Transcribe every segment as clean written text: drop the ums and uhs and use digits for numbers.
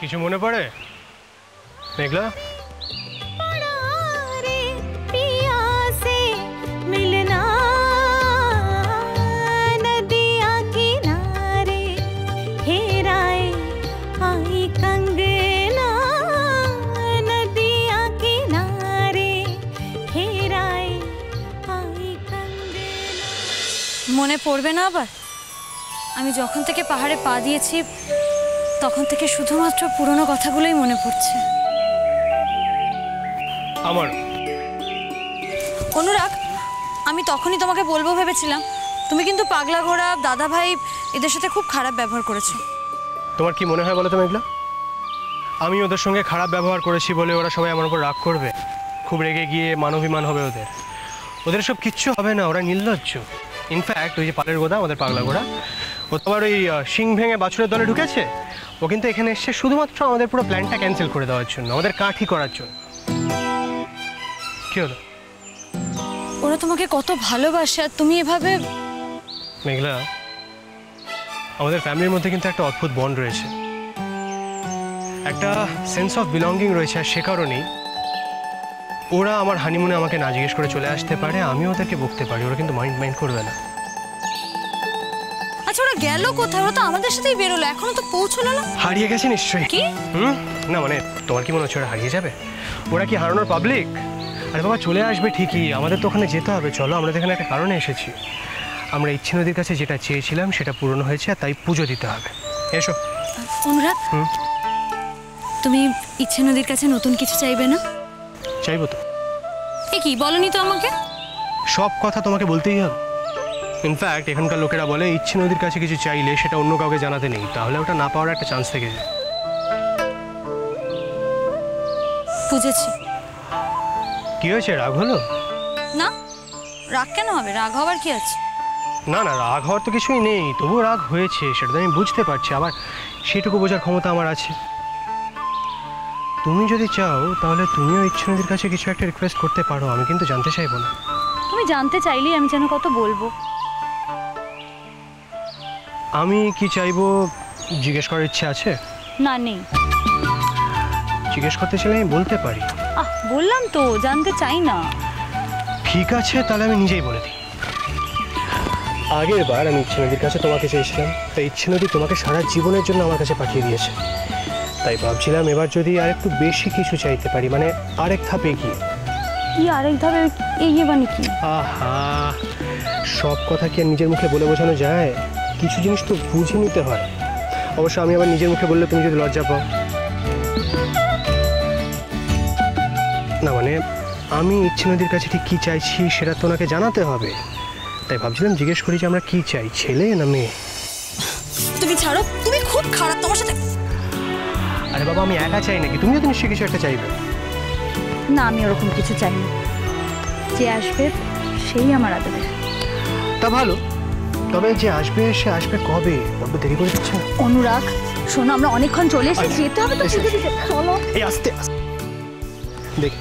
কিছু মনে পড়ে মেঘলা? মনে পড়বে না আবার? আমি যখন থেকে পাহাড়ে পা দিয়েছি তখন থেকে শুধুমাত্র পুরনো কথাগুলোই মনে পড়ছে। আমার অনুরাগ, আমি তখনই তোমাকে বলবো ভেবেছিলাম, তুমি কিন্তু পাগলা ঘোড়া, দাদা ভাই এদের সাথে খুব খারাপ ব্যবহার করেছো। তোমার কি মনে হয় বলো তো মেঘলা? আমি ওদের সঙ্গে খারাপ ব্যবহার করেছি বলে ওরা সবাই আমার উপর রাগ করবে, খুব রেগে গিয়ে মানবিমান হবে ওদের? ওদের সব কিচ্ছু হবে না, ওরা নির্লজ্জ। ইনফ্যাক্ট ওই যে পালের গোদা, আমাদের পাগলা ঘোড়া, ও তো আবার ওই শিং ভেঙে বাছুরের দলে ঢুকেছে। ও কিন্তু এখানে এসছে শুধুমাত্র আমাদের পুরো প্ল্যানটা ক্যান্সেল করে দেওয়ার জন্য, আমাদের কাঠি করার জন্য। কি হলো? ওরা তোমাকে কত ভালোবাসে আর তুমি এভাবে। মেঘলা, আমাদের ফ্যামিলির মধ্যে কিন্তু একটা অদ্ভুত বন্ড রয়েছে, একটা সেন্স অফ বিলঙ্গিং রয়েছে। আর সে কারণেই ওরা আমার হানিমুনে আমাকে না জিজ্ঞেস করে চলে আসতে পারে, আমিও ওদেরকে বকতে পারি, ওরা কিন্তু মাইন্ড করবে না। আচ্ছা, ওরা গেল কোথায়? ওরা তো আমাদের সাথেই বেরোলো, এখনো তো পৌঁছলো না। হারিয়ে গেছে নিশ্চয়ই। কি? না মানে তোমার কি মনে হচ্ছে ওরা হারিয়ে যাবে? ওরা কি হারানোর পাবলিক? আরে বাবা, চলে আসবে ঠিকই, আমাদের তো ওখানে যেতে হবে। চলো, আমরা এখানে একটা কারণে এসেছি। আমরা ইচ্ছে নদীর কাছে যেটা চেয়েছিলাম সেটা পূরণ হয়েছে, আর তাই পুজো দিতে হবে। এসো। অনুরাগ, তুমি ইচ্ছে নদীর কাছে নতুন কিছু চাইবে না? চাইবো তো। এ কি বলনি তো আমাকে? সব কথা তোমাকে বলতেই হবে। ইনফ্যাক্ট এখানকার লোকেরা বলে ইচ্ছে নদীর কাছে কিছু চাইলে সেটা অন্য কাউকে জানাতে নেই, তাহলে ওটা না পাওয়ার একটা চান্স থেকে যায়। বুঝেছি। কি হয়েছে, রাগ হলো? না, রাগ কেন হবে? রাগ হবার কি আছে? না না, রাগ হওয়ার তো কিছুই নেই, তবুও রাগ হয়েছে সেটা তো আমি বুঝতে পারছি, আবার সেটুকু বোঝার ক্ষমতা আমার আছে। তুমি যদি চাও তাহলে তুমিও ইচ্ছে নদীর কাছে কিছু একটা রিকোয়েস্ট করতে পারো, আমি কিন্তু জানতে চাইবো না। তুমি জানতে চাইলেই আমি যেন কত বলবো। আমি কি চাইবো জিজ্ঞেস করার ইচ্ছে আছে? না, নেই। জিজ্ঞেস করতে চাইলে আমি বলতে পারি। বললাম তো জানতে চাই না। ঠিক আছে, তাহলে আমি নিজেই বলে দিই। আগের বার আমি ইচ্ছে নদীর কাছে তোমাকে চেয়েছিলাম, তাই ইচ্ছে নদী তোমাকে সারা জীবনের জন্য আমার কাছে পাঠিয়ে দিয়েছে। তাই ভাবছিলাম এবার যদি আর একটু বেশি কিছু চাইতে পারি, মানে আরেক ধাপ এগিয়ে। কি আরেক ধাপে এগিয়ে? মানে কি? আহা, সব কথা কি আর নিজের মুখে বলে বোঝানো যায়? কিছু জিনিস তো বুঝে নিতে হয়। অবশ্য আমি আবার নিজের মুখে বললে তুমি যদি লজ্জা পাও। না মানে আমি ইচ্ছে নদীর কাছে ঠিক কী চাইছি সেটা তো ওনাকে জানাতে হবে, তাই ভাবছিলাম জিজ্ঞেস করি যে আমরা কি চাই, ছেলে না মেয়ে। তুমি ছাড়ো, তুমি খুব খারাপ তোমার সাথে। আরে বাবা, আমি একা চাই নাকি? তুমিও তো নিশ্চয়ই কিছু একটা চাইবে। না, আমি ওরকম কিছু চাই না। যে আসবে সেই আমার আদরে। তা ভালো, তবে যে আসবে সে আসবে কবে? বড্ড দেরি করে দিচ্ছে না? অনুরাগ শোনো, আমরা অনেকক্ষণ চলে এসেছি, যেতে হবে তো। চলো। এই আস্তে আস্তে দেখি।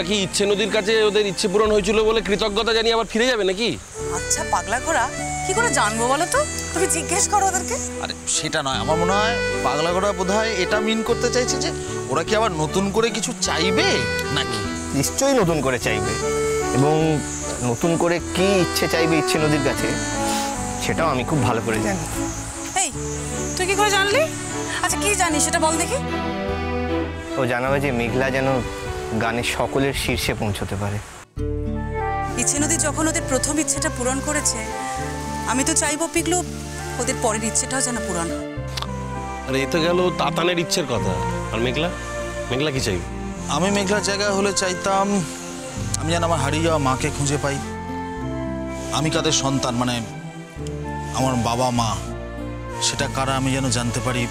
কি ইচ্ছে নদীর কাছে ওদের ইচ্ছে পূরণ হয়েছিল বলে কৃতজ্ঞতা জানিয়ে আবার ফিরে যাবে নাকি? আচ্ছা পাগলা ঘোড়া, কি করে জানবো বলো তো? তুমি জিজ্ঞেস করো ওদেরকে। আরে সেটা নয়, আমার মনে হয় পাগলা ঘোড়া বোধহয় এটা মিন করতে চাইছে যে ওরা কি আবার নতুন করে কিছু চাইবে নাকি। নিশ্চয়ই নতুন করে চাইবে, এবং নতুন করে কি ইচ্ছে চাইবে ইচ্ছে নদীর কাছে সেটাও আমি খুব ভালো করে জানি। এই তুই কি করে জানলি? আচ্ছা কি জানিস সেটা বল দেখি। ও জানাবে যে মেঘলা যেন গানের সকলের শীর্ষে পৌঁছতে পারে। ইচ্ছে নদী যখন ওদের প্রথম ইচ্ছেটা পূরণ করেছে, আমি তো চাইবো পিগলু ওদের পরের ইচ্ছেটাও যেন পূরণ হয়। আরে এ তো গেল তাতানের ইচ্ছের কথা। আর মেঘলা, মেঘলা কি চাইবে? আমি মেঘলার জায়গায় হলে চাইতাম আমি যেন আমার হারিয়ে যাওয়া মাকে খুঁজে পাই। আমি কাদের সন্তান, মানে আমার বাবা মা, সেটা কারা আমি যেন জানতে পারি,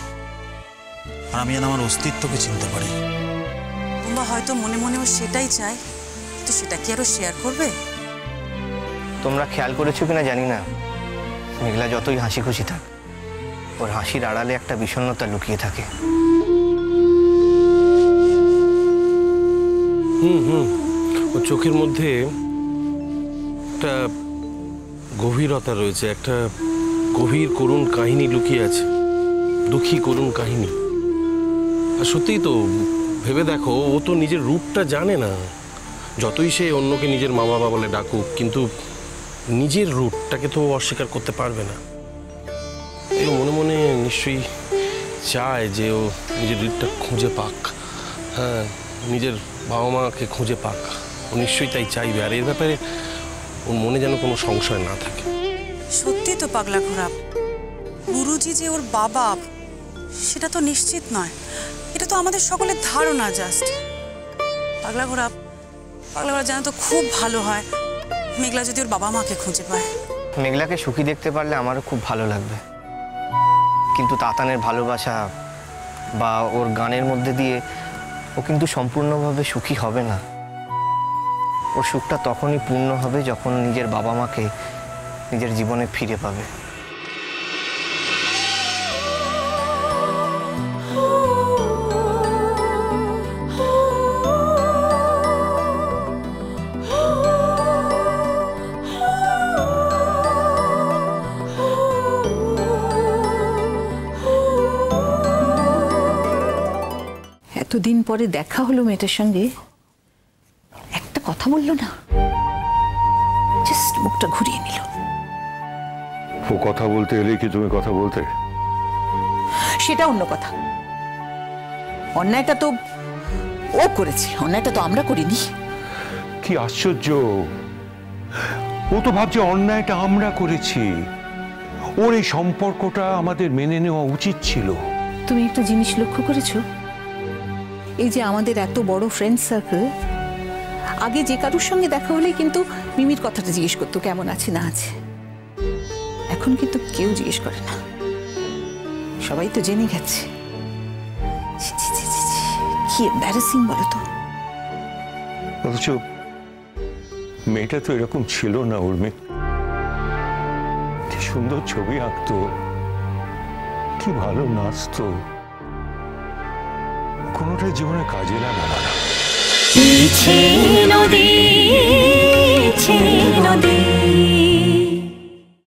আর আমি যেন আমার অস্তিত্বকে চিনতে পারি। কিংবা হয়তো মনে মনেও সেটাই চায়, তো সেটা কি আরো শেয়ার করবে? তোমরা খেয়াল করেছো কিনা জানি না, মেঘলা যতই হাসি খুশি থাক, ওর হাসির আড়ালে একটা বিষণ্ণতা লুকিয়ে থাকে। ওর চোখের মধ্যে একটা গভীরতা রয়েছে, একটা গভীর করুণ কাহিনী লুকিয়ে আছে, দুঃখী করুণ কাহিনী। আর সত্যিই তো ভেবে দেখো, ও তো নিজের রূপটা জানে না। যতই সে অন্যকে নিজের মা বাবা বলে ডাকুক, কিন্তু নিজের রূপটাকে তো অস্বীকার করতে পারবে না। এই মনে মনে নিশ্চয়ই চায় যে ও নিজের রূপটা খুঁজে পাক, হ্যাঁ, নিজের বাবা মাকে খুঁজে পাক। ও নিশ্চয়ই তাই চাইবে, আর এর ব্যাপারে ওর মনে যেন কোনো সংশয় না থাকে। সত্যি তো পাগলা ঘোড়া, গুরুজি যে ওর বাবা সেটা তো নিশ্চিত নয়। এটা তো আমাদের সকলের ধারণা জাস্ট। পাগলা ঘোড়া, পাগলা ঘোড়া জানা তো খুব ভালো হয় মেঘলা যদি ওর বাবা মাকে খুঁজে পায়। মেঘলাকে সুখী দেখতে পারলে আমারও খুব ভালো লাগবে, কিন্তু তাতানের ভালোবাসা বা ওর গানের মধ্যে দিয়ে ও কিন্তু সম্পূর্ণভাবে সুখী হবে না। ওর সুখটা তখনই পূর্ণ হবে যখন নিজের বাবা মাকে নিজের জীবনে ফিরে পাবে। এতদিন পরে দেখা হলো মেয়েটার সঙ্গে, একটা কথা বললো না, জাস্ট মুখটা ঘুরিয়ে নিল। ও কথা বলতে এলেই কি তুমি কথা বলতে? সেটা অন্য কথা। অন্যায়টা তো ও করেছে, অন্যায়টা তো আমরা করিনি। কি আশ্চর্য, ও তো ভাবছে অন্যায়টা আমরা করেছি, ওর এই সম্পর্কটা আমাদের মেনে নেওয়া উচিত ছিল। তুমি একটা জিনিস লক্ষ্য করেছো, এই যে আমাদের এত বড় ফ্রেন্ড সার্কেল, আগে যে কারোর সঙ্গে দেখা হলেই কিন্তু মিমির কথাটা জিজ্ঞেস করতো, কেমন আছে না আছে। এখন কিন্তু কেউ জিজ্ঞেস করে না, সবাই তো জেনে গেছে। ছি, ছি, ছি, ছি, ছি, কি এম্বারাসিং বলো তো। অথচ মেয়েটা তো এরকম ছিল না। উর্মি কি সুন্দর ছবি আঁকতো, কি ভালো নাচতো, কোনোটাই জীবনে কাজে লাগালো না।